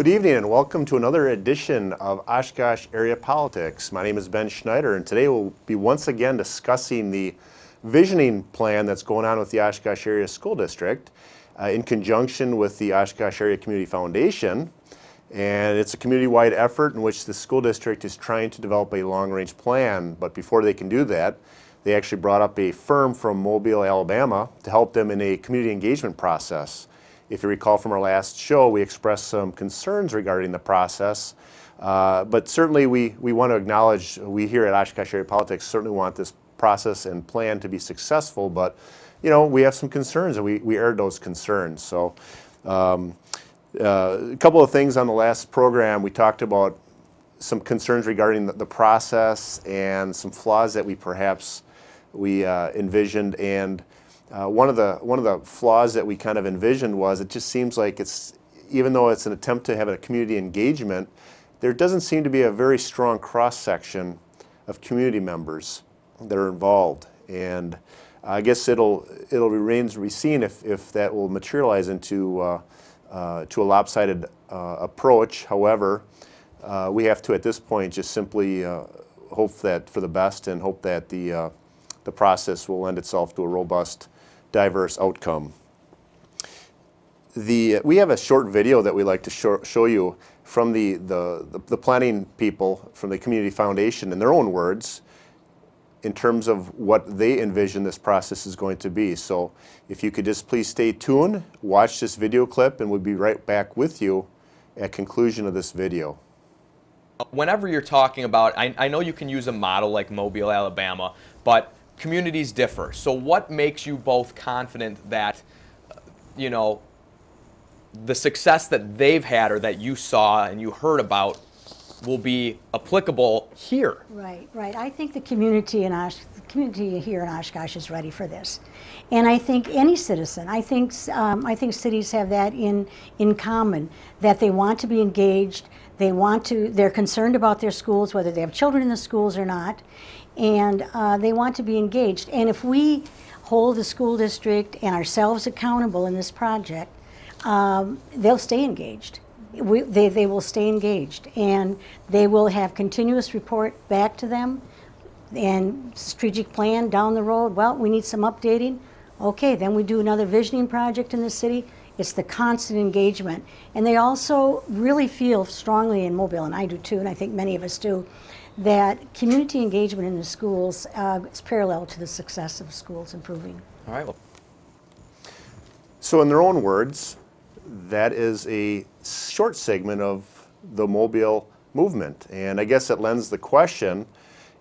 Good evening and welcome to another edition of Oshkosh Area Politics. My name is Ben Schneider and today we'll be once again discussing the visioning plan that's going on with the Oshkosh Area School District in conjunction with the Oshkosh Area Community Foundation. And it's a community-wide effort in which the school district is trying to develop a long-range plan, but before they can do that, they actually brought up a firm from Mobile, Alabama to help them in a community engagement process. If you recall from our last show, we expressed some concerns regarding the process, but certainly we want to acknowledge, we here at Oshkosh Area Politics certainly want this process and plan to be successful, but you know, we have some concerns and we aired those concerns. So a couple of things on the last program, we talked about some concerns regarding the process and some flaws that we envisioned, and one of the flaws that we kind of envisioned was it just seems like even though it's an attempt to have a community engagement, there doesn't seem to be a very strong cross-section of community members that are involved. And I guess it'll remain to be seen if that will materialize into to a lopsided approach. However, we have to at this point just simply hope that for the best and hope that the process will lend itself to a robust, diverse outcome. We have a short video that we like to show you from the planning people from the Community Foundation in their own words in terms of what they envision this process is going to be. So if you could just please stay tuned, watch this video clip, and we'll be right back with you at conclusion of this video. Whenever you're talking about, I know you can use a model like Mobile, Alabama, but communities differ. So what makes you both confident that, you know, the success that they've had or that you saw and you heard about will be applicable here? Right. I think the community here in Oshkosh is ready for this, and I think any citizen. I think cities have that in common, that they want to be engaged. They're concerned about their schools, whether they have children in the schools or not, and they want to be engaged. And if we hold the school district and ourselves accountable in this project, they'll stay engaged. They will stay engaged, and they will have continuous report back to them and strategic plan down the road. Well, we need some updating. Okay, then we do another visioning project in the city. It's the constant engagement. And they also really feel strongly in Mobile, and I do too, and I think many of us do, that community engagement in the schools is parallel to the success of schools improving. All right. So in their own words, that is a short segment of the Mobile movement. And I guess it lends the question,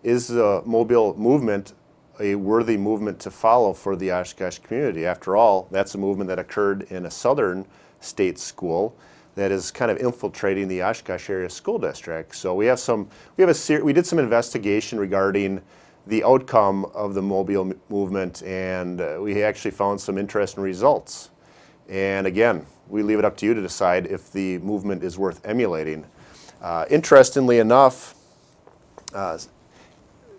is the Mobile movement a worthy movement to follow for the Oshkosh community? After all, that's a movement that occurred in a southern state school that is kind of infiltrating the Oshkosh Area School District. So we did some investigation regarding the outcome of the Mobile movement, and we actually found some interesting results. And again, we leave it up to you to decide if the movement is worth emulating. Interestingly enough,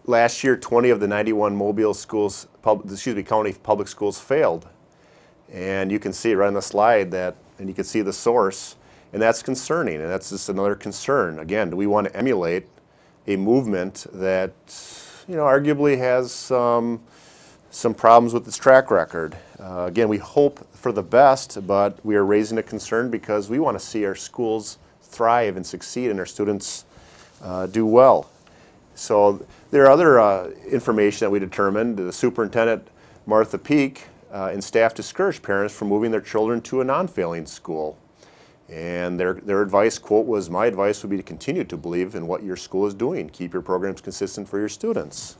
last year 20 of the 91 Mobile schools, county public schools failed. And you can see right on the slide that, and you can see the source, and that's concerning, and that's just another concern. Again, do we want to emulate a movement that, you know, arguably has some problems with its track record? Again, we hope for the best, but we are raising a concern because we want to see our schools thrive and succeed and our students do well. So there are other information that we determined. The superintendent, Martha Peak, and staff discouraged parents from moving their children to a non-failing school. And their advice, quote, was, "My advice would be to continue to believe in what your school is doing. Keep your programs consistent for your students."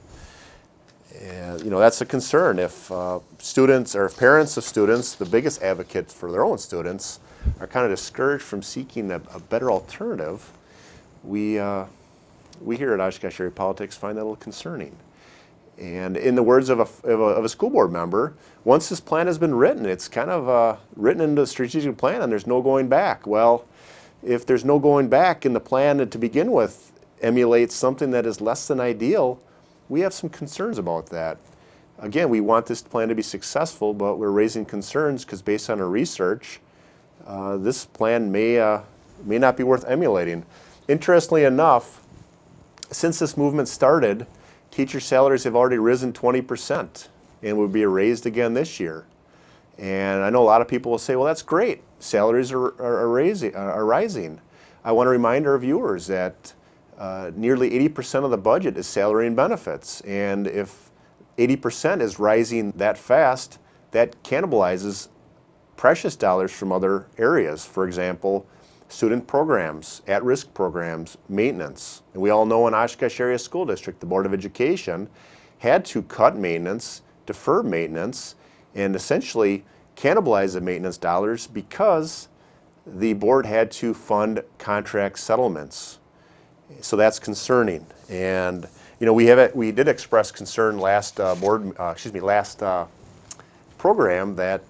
And, you know, that's a concern. If students or if parents of students, the biggest advocates for their own students, are kind of discouraged from seeking a better alternative, we here at Oshkosh Area Politics find that a little concerning. And in the words of a school board member, once this plan has been written, it's kind of written into the strategic plan and there's no going back. Well, if there's no going back in the plan to begin with emulates something that is less than ideal, we have some concerns about that. Again, we want this plan to be successful, but we're raising concerns because based on our research, this plan may may not be worth emulating. Interestingly enough, since this movement started, teacher salaries have already risen 20% and will be raised again this year. And I know a lot of people will say, well, that's great. Salaries are rising. I want to remind our viewers that nearly 80% of the budget is salary and benefits. And if 80% is rising that fast, that cannibalizes precious dollars from other areas. For example, student programs, at-risk programs, maintenance. And we all know in Oshkosh Area School District, the Board of Education had to cut maintenance, defer maintenance, and essentially cannibalize the maintenance dollars because the board had to fund contract settlements. So that's concerning. And you know, we did express concern last program that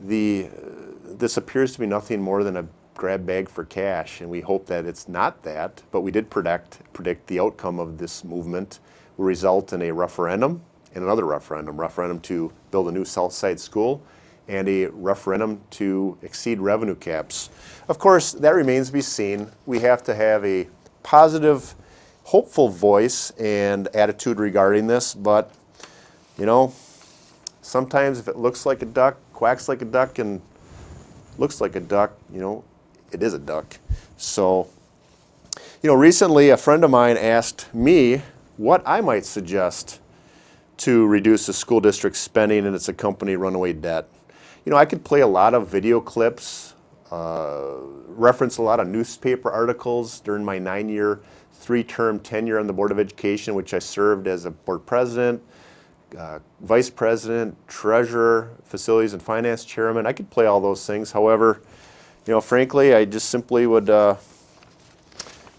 this appears to be nothing more than a grab bag for cash, and we hope that it's not that, but we did predict the outcome of this movement will result in a referendum and another referendum to build a new South Side school and a referendum to exceed revenue caps. Of course, that remains to be seen. We have to have a positive, hopeful voice and attitude regarding this, but you know, sometimes if it looks like a duck, quacks like a duck, and looks like a duck, you know, it is a duck. So, you know, recently a friend of mine asked me what I might suggest to reduce the school district's spending and its accompanying runaway debt. You know, I could play a lot of video clips, reference a lot of newspaper articles during my 9-year, 3-term tenure on the Board of Education, which I served as a board president, vice president, treasurer, facilities and finance chairman. I could play all those things. However, you know, frankly, I just simply would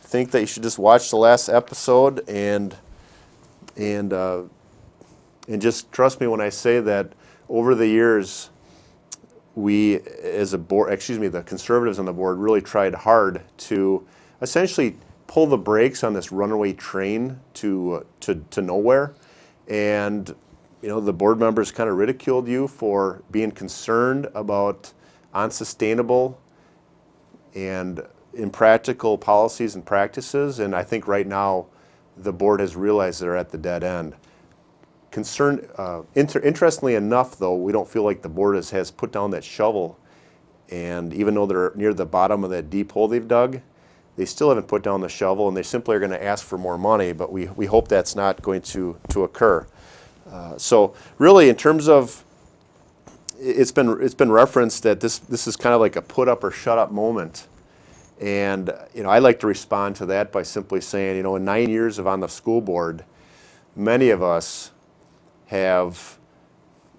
think that you should just watch the last episode and just trust me when I say that over the years, we as a board, the conservatives on the board really tried hard to essentially pull the brakes on this runaway train to nowhere. And you know, the board members kind of ridiculed you for being concerned about unsustainable and impractical policies and practices, and I think right now the board has realized they're at the dead end. Interestingly enough, though, we don't feel like the board has put down that shovel, and even though they're near the bottom of that deep hole they've dug, they still haven't put down the shovel, and they simply are going to ask for more money, but we hope that's not going to occur. So really, in terms of, it's been referenced that this is kind of like a put up or shut up moment. And you know, I like to respond to that by simply saying, you know, in 9 years of on the school board, many of us have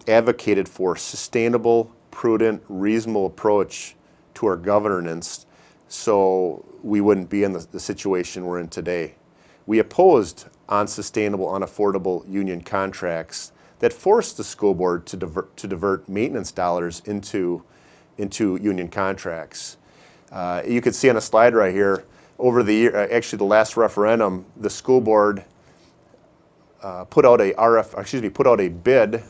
advocated for sustainable, prudent, reasonable approach to our governance so we wouldn't be in the situation we're in today. We opposed unsustainable, unaffordable union contracts that forced the school board to divert maintenance dollars into union contracts. You can see on a slide right here, over the year, actually the last referendum, the school board put out a bid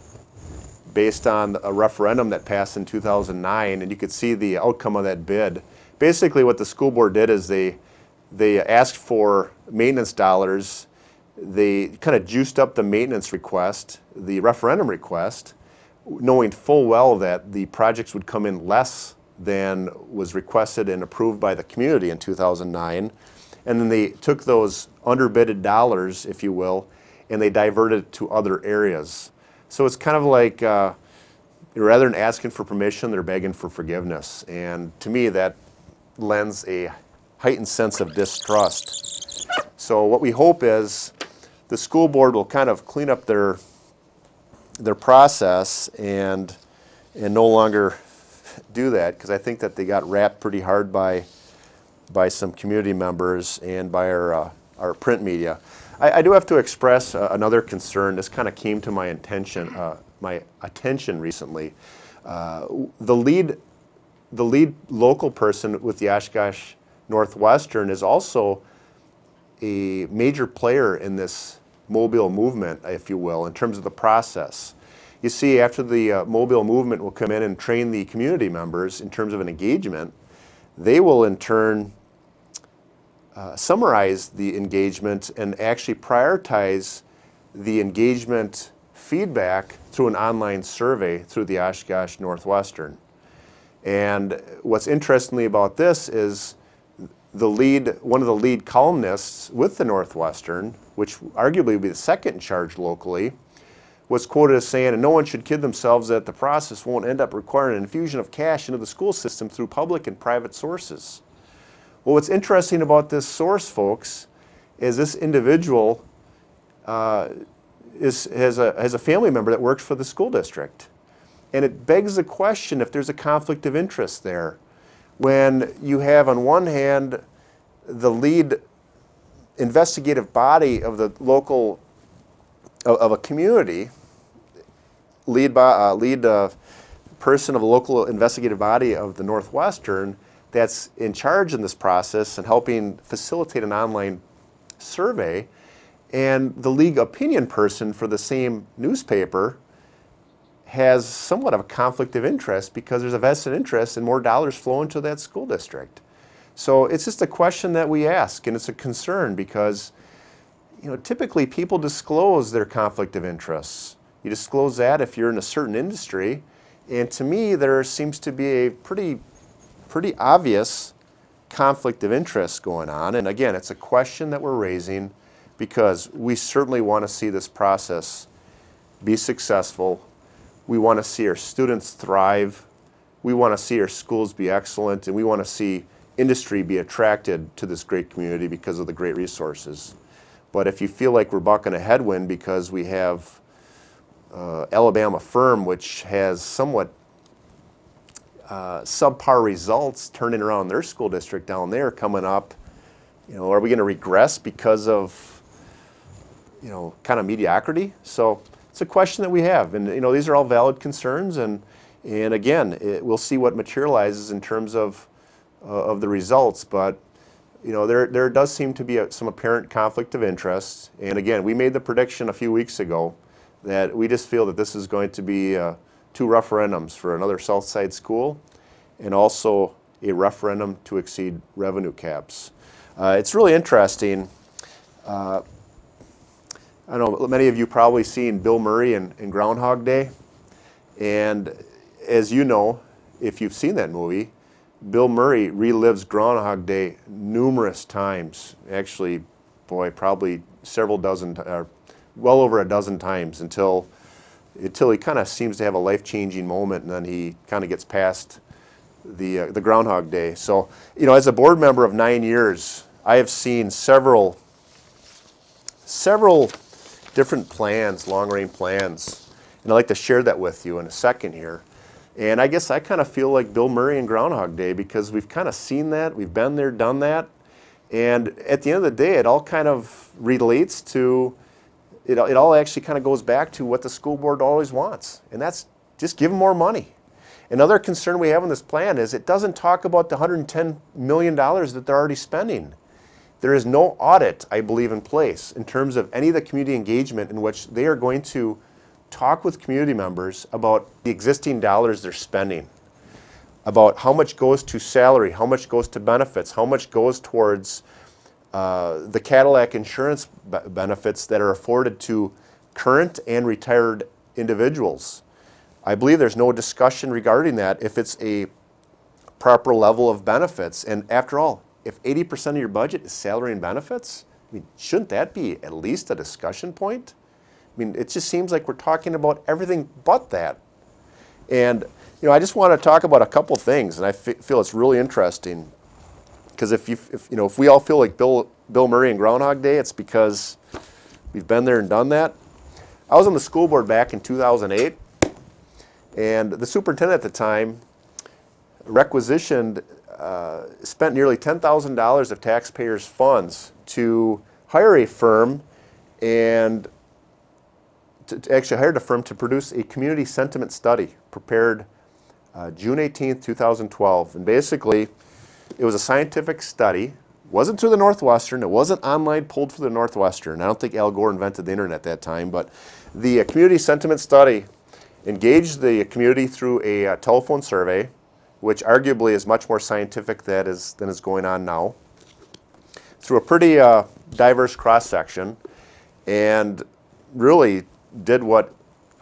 based on a referendum that passed in 2009, and you could see the outcome of that bid. Basically, what the school board did is they asked for maintenance dollars. They kind of juiced up the maintenance request, the referendum request, knowing full well that the projects would come in less than was requested and approved by the community in 2009. And then they took those underbidded dollars, if you will, and they diverted it to other areas. So it's kind of like rather than asking for permission, they're begging for forgiveness. And to me, that lends a heightened sense of distrust. So what we hope is the school board will kind of clean up their process and no longer do that, because I think that they got wrapped pretty hard by some community members and by our print media. I do have to express another concern. This kind of came to my attention recently. The lead local person with the Oshkosh Northwestern is also a major player in this Mobile movement, if you will, in terms of the process. You see, after the Mobile movement will come in and train the community members in terms of an engagement, they will in turn summarize the engagement and actually prioritize the engagement feedback through an online survey through the Oshkosh Northwestern. And what's interestingly about this is one of the lead columnists with the Northwestern, which arguably would be the second in charge locally, was quoted as saying, and no one should kid themselves that the process won't end up requiring an infusion of cash into the school system through public and private sources. Well, what's interesting about this source, folks, is this individual has a family member that works for the school district. And it begs the question if there's a conflict of interest there. When you have on one hand the lead investigative body of the local, of a community, lead person of a local investigative body of the Northwestern that's in charge in this process and helping facilitate an online survey, and the league opinion person for the same newspaper has somewhat of a conflict of interest because there's a vested interest in more dollars flowing to that school district. So it's just a question that we ask, and it's a concern because, you know, typically people disclose their conflict of interests. You disclose that if you're in a certain industry, and to me there seems to be a pretty obvious conflict of interest going on. And again, it's a question that we're raising because we certainly want to see this process be successful. We want to see our students thrive. We want to see our schools be excellent, and we want to see industry be attracted to this great community because of the great resources. But if you feel like we're bucking a headwind because we have Alabama firm which has somewhat subpar results turning around their school district down there coming up, you know, are we going to regress because of, you know, kind of mediocrity? So it's a question that we have, and you know, these are all valid concerns, and again, we'll see what materializes in terms of the results. But you know, there does seem to be some apparent conflict of interest, and again, we made the prediction a few weeks ago that we just feel that this is going to be 2 referendums for another South Side school, and also a referendum to exceed revenue caps. It's really interesting. I know many of you probably seen Bill Murray in Groundhog Day, and as you know, if you've seen that movie, Bill Murray relives Groundhog Day numerous times. Actually, boy, probably several dozen, or well over a dozen times until he kind of seems to have a life-changing moment, and then he kind of gets past the Groundhog Day. So, you know, as a board member of 9 years, I have seen several different plans, long-range plans, and I'd like to share that with you in a second here. And I guess I kind of feel like Bill Murray in Groundhog Day because we've kind of seen that, we've been there, done that, and at the end of the day, it all kind of relates to, it all actually kind of goes back to what the school board always wants, and that's just give them more money. Another concern we have in this plan is it doesn't talk about the $110 million that they're already spending. There is no audit, I believe, in place in terms of any of the community engagement in which they are going to talk with community members about the existing dollars they're spending, about how much goes to salary, how much goes to benefits, how much goes towards the Cadillac insurance benefits that are afforded to current and retired individuals. I believe there's no discussion regarding that if it's a proper level of benefits. And after all, if 80% of your budget is salary and benefits, I mean, shouldn't that be at least a discussion point? I mean, it just seems like we're talking about everything but that. And, you know, I just want to talk about a couple things, and I feel it's really interesting. Because if we all feel like Bill Murray in Groundhog Day, it's because we've been there and done that. I was on the school board back in 2008, and the superintendent at the time requisitioned, spent nearly $10,000 of taxpayers' funds to hire a firm and actually hired a firm to produce a community sentiment study prepared June 18th, 2012. And basically, it was a scientific study. It wasn't through the Northwestern. It wasn't online pulled through the Northwestern. I don't think Al Gore invented the internet at that time, but the community sentiment study engaged the community through a telephone survey which arguably is much more scientific than is going on now, through a pretty diverse cross-section, and really did what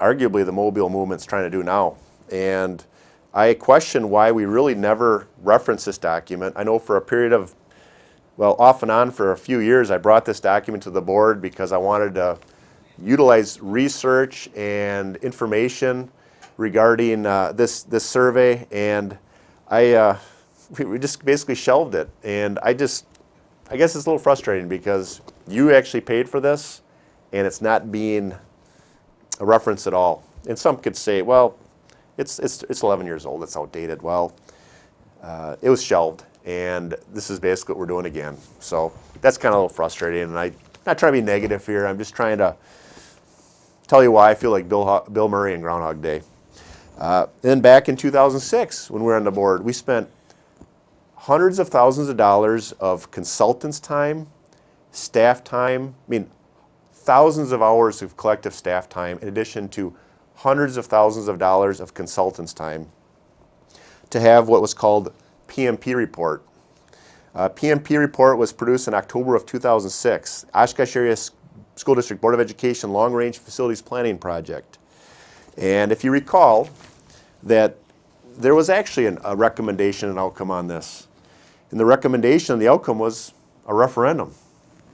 arguably the Mobile movement's trying to do now. And I question why we really never reference this document. I know for a period of, well, off and on for a few years, I brought this document to the board because I wanted to utilize research and information regarding this survey, and we just basically shelved it. And I guess it's a little frustrating because you actually paid for this, and it's not being a reference at all. And some could say, well, it's 11 years old, it's outdated. Well, it was shelved, and this is basically what we're doing again. So that's kind of a little frustrating, and I'm not trying to be negative here. I'm just trying to tell you why I feel like Bill Murray and Groundhog Day. Then back in 2006, when we were on the board, we spent hundreds of thousands of dollars of consultants' time, staff time, thousands of hours of collective staff time, in addition to hundreds of thousands of dollars of consultants' time to have what was called PMP Report. PMP Report was produced in October of 2006, Oshkosh Area School District Board of Education Long Range Facilities Planning Project. And if you recall, that there was actually a recommendation and outcome on this. And the recommendation and the outcome was a referendum.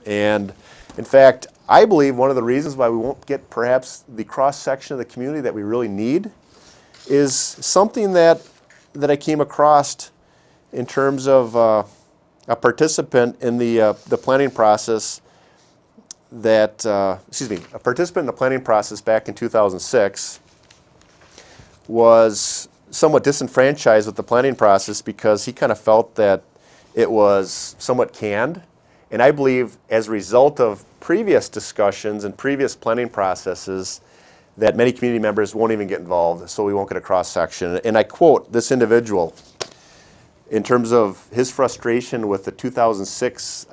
And in fact, I believe one of the reasons why we won't get perhaps the cross-section of the community that we really need is something that I came across in terms of a participant in the planning process that, a participant in the planning process back in 2006 was somewhat disenfranchised with the planning process because he kind of felt that it was somewhat canned. And I believe as a result of previous discussions and previous planning processes that many community members won't even get involved, so we won't get a cross-section. And I quote this individual in terms of his frustration with the 2006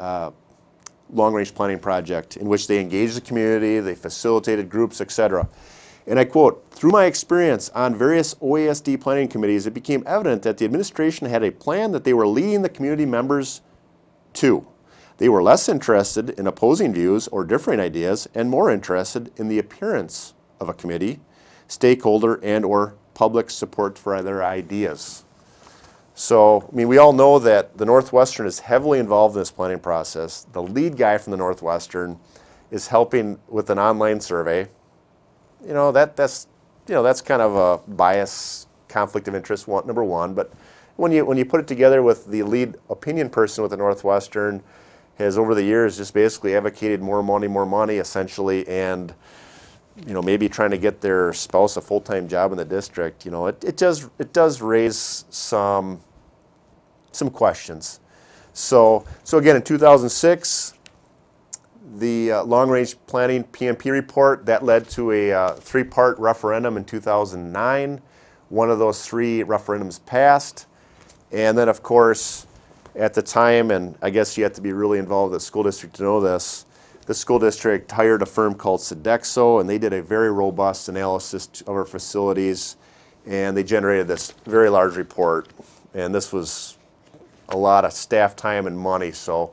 long-range planning project, in which they engaged the community, they facilitated groups, etc. And I quote, "Through my experience on various OASD planning committees, it became evident that the administration had a plan that they were leading the community members to. They were less interested in opposing views or differing ideas and more interested in the appearance of a committee, stakeholder, and or public support for their ideas." So, we all know that the Northwestern is heavily involved in this planning process. The lead guy from the Northwestern is helping with an online survey. That's kind of a bias, conflict of interest, number one. But when you put it together with the lead opinion person with the Northwestern, has over the years just basically advocated more money, essentially, and maybe trying to get their spouse a full-time job in the district. It does raise some questions. So again, in 2006, the long-range planning PMP report that led to a three-part referendum in 2009. One of those three referendums passed, and then of course, at the time, and I guess you have to be really involved with the school district to know this, the school district hired a firm called Sodexo, and they did a very robust analysis of our facilities, and they generated this very large report. And this was a lot of staff time and money. So,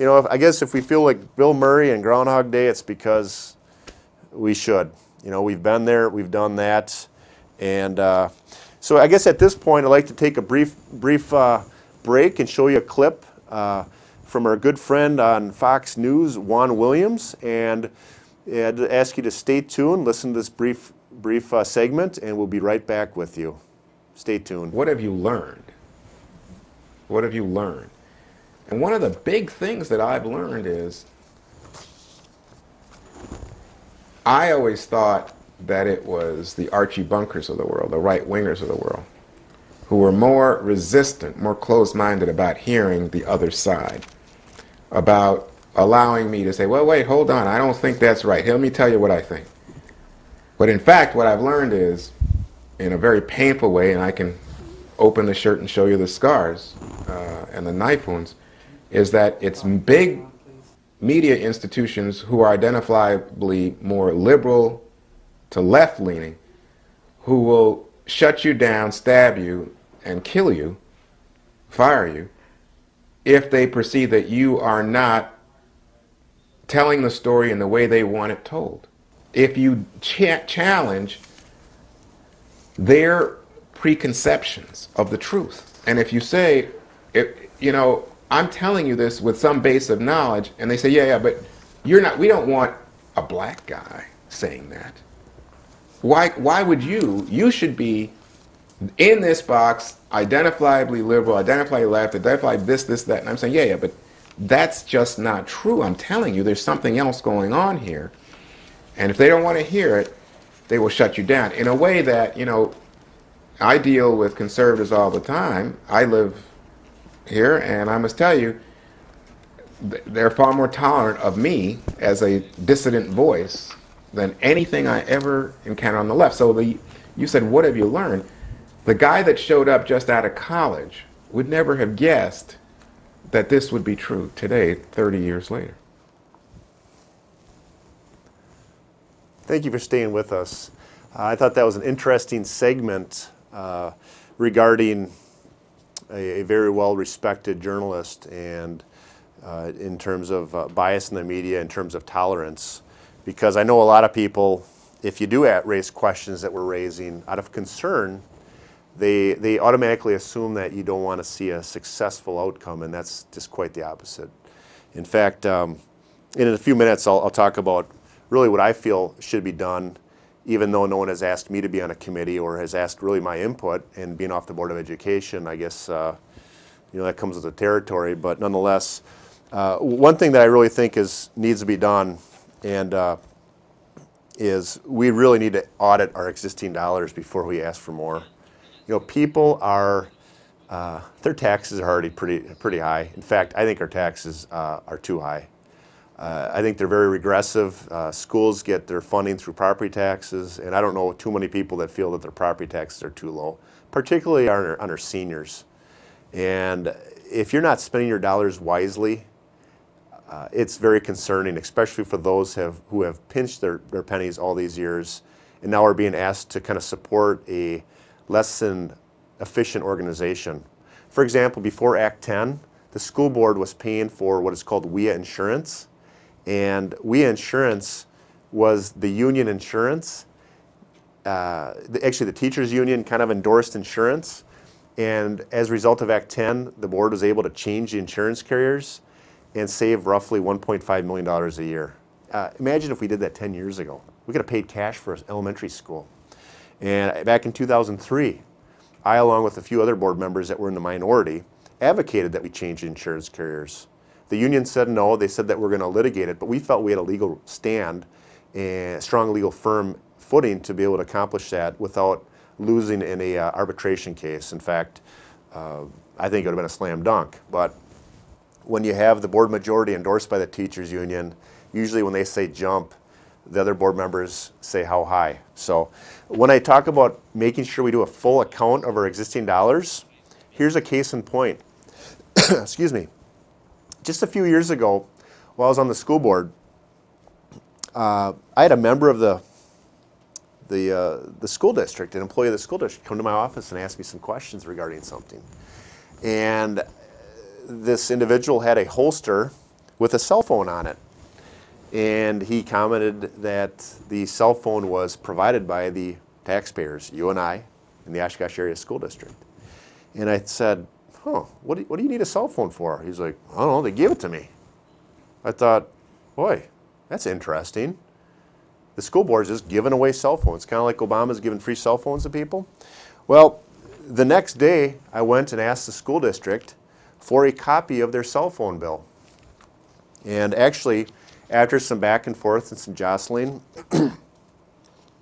I guess if we feel like Bill Murray and Groundhog Day, it's because we should. We've been there, we've done that. And so I guess at this point, I'd like to take a brief break and show you a clip from our good friend on Fox News, Juan Williams, and I'd ask you to stay tuned, listen to this brief segment, and we'll be right back with you. Stay tuned. What have you learned? What have you learned? And one of the big things that I've learned is I always thought that it was the Archie Bunkers of the world, the right-wingers of the world, who were more resistant, more closed-minded about hearing the other side, about allowing me to say, well, wait, hold on, I don't think that's right. Let me tell you what I think. But in fact, what I've learned is, in a very painful way, and I can open the shirt and show you the scars and the knife wounds, is that it's big media institutions who are identifiably more liberal to left-leaning who will shut you down, stab you, and kill you, fire you, if they perceive that you are not telling the story in the way they want it told. If you challenge their preconceptions of the truth, and if you say, you know, I'm telling you this with some base of knowledge, and they say, yeah, but you're not, we don't want a black guy saying that. Why would you should be in this box, identifiably liberal, identifiably left, identify this, that, and I'm saying, yeah, but that's just not true. I'm telling you, there's something else going on here. And if they don't want to hear it, they will shut you down. In a way that, you know, I deal with conservatives all the time. I live here, and I must tell you, they're far more tolerant of me as a dissident voice than anything I ever encountered on the left. So you said, what have you learned? The guy that showed up just out of college would never have guessed that this would be true today, 30 years later. Thank you for staying with us. I thought that was an interesting segment regarding a very well-respected journalist, and in terms of bias in the media, in terms of tolerance. Because I know a lot of people, if you do raise questions that we're raising out of concern, they automatically assume that you don't want to see a successful outcome, and that's just quite the opposite. In fact, in a few minutes I'll talk about really what I feel should be done, even though no one has asked me to be on a committee or has asked really my input. And being off the Board of Education, I guess you know, that comes with the territory. But nonetheless, one thing that I really think needs to be done, and is we really need to audit our existing dollars before we ask for more. You know, people are, their taxes are already pretty high. In fact, I think our taxes are too high. I think they're very regressive. Schools get their funding through property taxes, and I don't know too many people that feel that their property taxes are too low, particularly on our seniors. And if you're not spending your dollars wisely, it's very concerning, especially for those who have pinched their pennies all these years and now are being asked to kind of support a less than efficient organization. For example, before Act 10, the school board was paying for what is called WIA insurance. And WIA insurance was the union insurance. Actually, the teachers union kind of endorsed insurance. And as a result of Act 10, the board was able to change the insurance carriers and save roughly $1.5 million a year. Imagine if we did that 10 years ago. We could have paid cash for an elementary school. And back in 2003, I, along with a few other board members that were in the minority, advocated that we change insurance carriers. The union said no. They said that we're going to litigate it, but we felt we had a legal stand and a strong legal firm footing to be able to accomplish that without losing in a arbitration case. In fact, I think it would have been a slam dunk. But when you have the board majority endorsed by the teachers union, usually when they say jump, the other board members say how high. So when I talk about making sure we do a full account of our existing dollars, here's a case in point. Excuse me. Just a few years ago, while I was on the school board, I had a member of the school district, an employee of the school district, come to my office and ask me some questions regarding something. And this individual had a holster with a cell phone on it. And he commented that the cell phone was provided by the taxpayers, you and I, in the Oshkosh Area School District. And I said, huh, what do you need a cell phone for? He's like, I don't know, they gave it to me. I thought, boy, that's interesting. The school board's just giving away cell phones, kind of like Obama's giving free cell phones to people. Well, the next day, I went and asked the school district for a copy of their cell phone bill. And actually, after some back and forth and some jostling,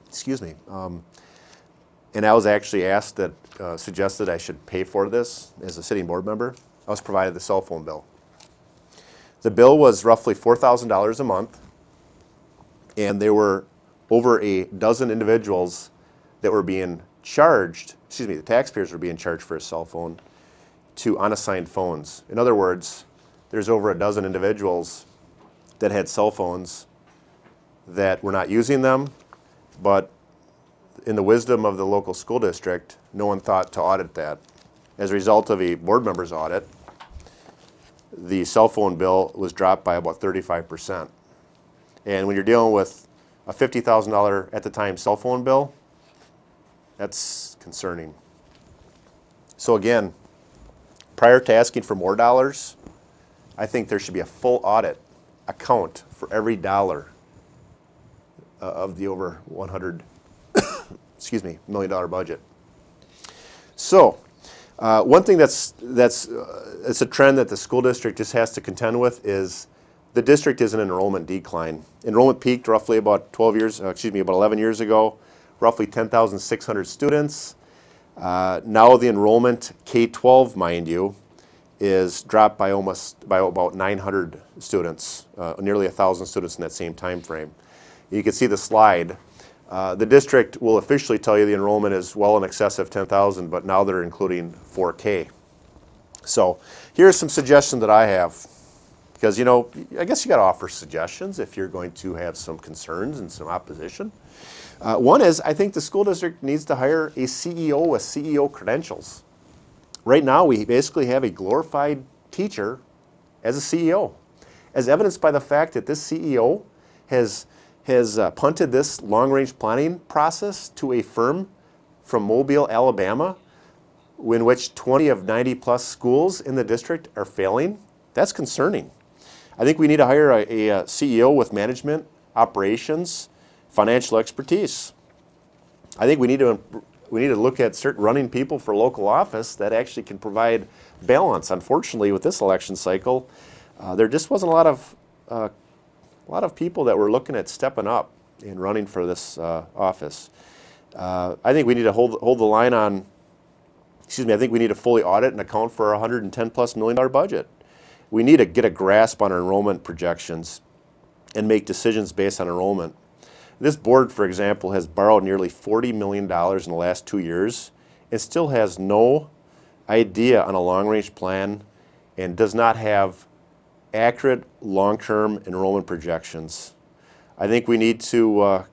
excuse me, and I was actually asked that, suggested I should pay for this as a sitting board member, I was provided the cell phone bill. The bill was roughly $4,000 a month, and there were over a dozen individuals that were being charged, excuse me, the taxpayers were being charged for a cell phone to unassigned phones. In other words, there's over a dozen individuals that had cell phones that were not using them, but in the wisdom of the local school district, no one thought to audit that. as a result of a board member's audit, the cell phone bill was dropped by about 35%. And when you're dealing with a $50,000 at the time cell phone bill, that's concerning. So again, prior to asking for more dollars, I think there should be a full audit account for every dollar of the over $100 million budget. So one thing that's it's a trend that the school district just has to contend with is the district is in an enrollment decline. Enrollment peaked roughly about 11 years ago, roughly 10,600 students. Now the enrollment, K-12 mind you, is dropped by about 900 students, nearly 1,000 students in that same time frame. You can see the slide. The district will officially tell you the enrollment is well in excess of 10,000, but now they're including 4K. So here's some suggestions that I have, because I guess you got to offer suggestions if you're going to have some concerns and some opposition. One is, I think the school district needs to hire a CEO with CEO credentials. Right now, we basically have a glorified teacher as a CEO, as evidenced by the fact that this CEO has punted this long-range planning process to a firm from Mobile, Alabama, in which 20 of 90-plus schools in the district are failing. That's concerning. I think we need to hire a CEO with management, operations, financial expertise. I think we need to look at certain running people for local office that actually can provide balance. Unfortunately, with this election cycle, there just wasn't a lot of people that were looking at stepping up and running for this office. I think we need to hold the line on. I think we need to fully audit and account for a $110+ million budget. We need to get a grasp on our enrollment projections and make decisions based on enrollment. This board, for example, has borrowed nearly $40 million in the last 2 years and still has no idea on a long-range plan and does not have accurate long-term enrollment projections. I think we need to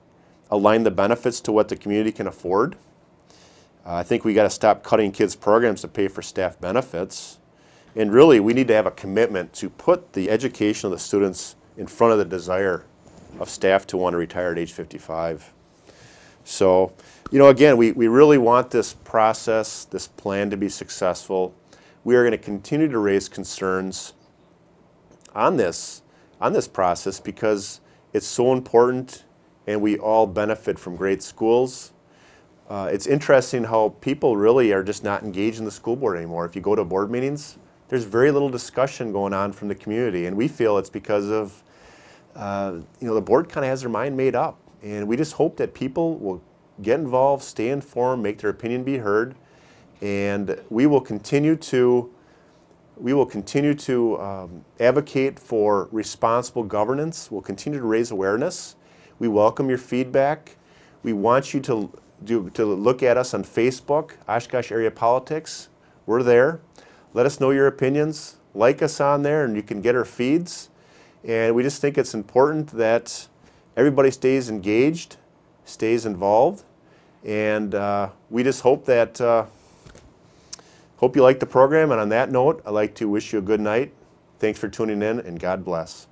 align the benefits to what the community can afford. I think we got to stop cutting kids' programs to pay for staff benefits. And really, we need to have a commitment to put the education of the students in front of the desire of staff to want to retire at age 55. So, again, we really want this process, this plan to be successful. We are going to continue to raise concerns on this process because it's so important and we all benefit from great schools. It's interesting how people really are just not engaged in the school board anymore. If you go to board meetings, there's very little discussion going on from the community, and we feel it's because of the board kind of has their mind made up, and we just hope that people will get involved, stay informed, make their opinion be heard, and we will continue to advocate for responsible governance. We'll continue to raise awareness. We welcome your feedback. We want you to look at us on Facebook, Oshkosh Area Politics. We're there. Let us know your opinions. Like us on there, and you can get our feeds. And we just think it's important that everybody stays engaged, stays involved, and we just hope that hope you like the program. And on that note, I'd like to wish you a good night. Thanks for tuning in, and God bless.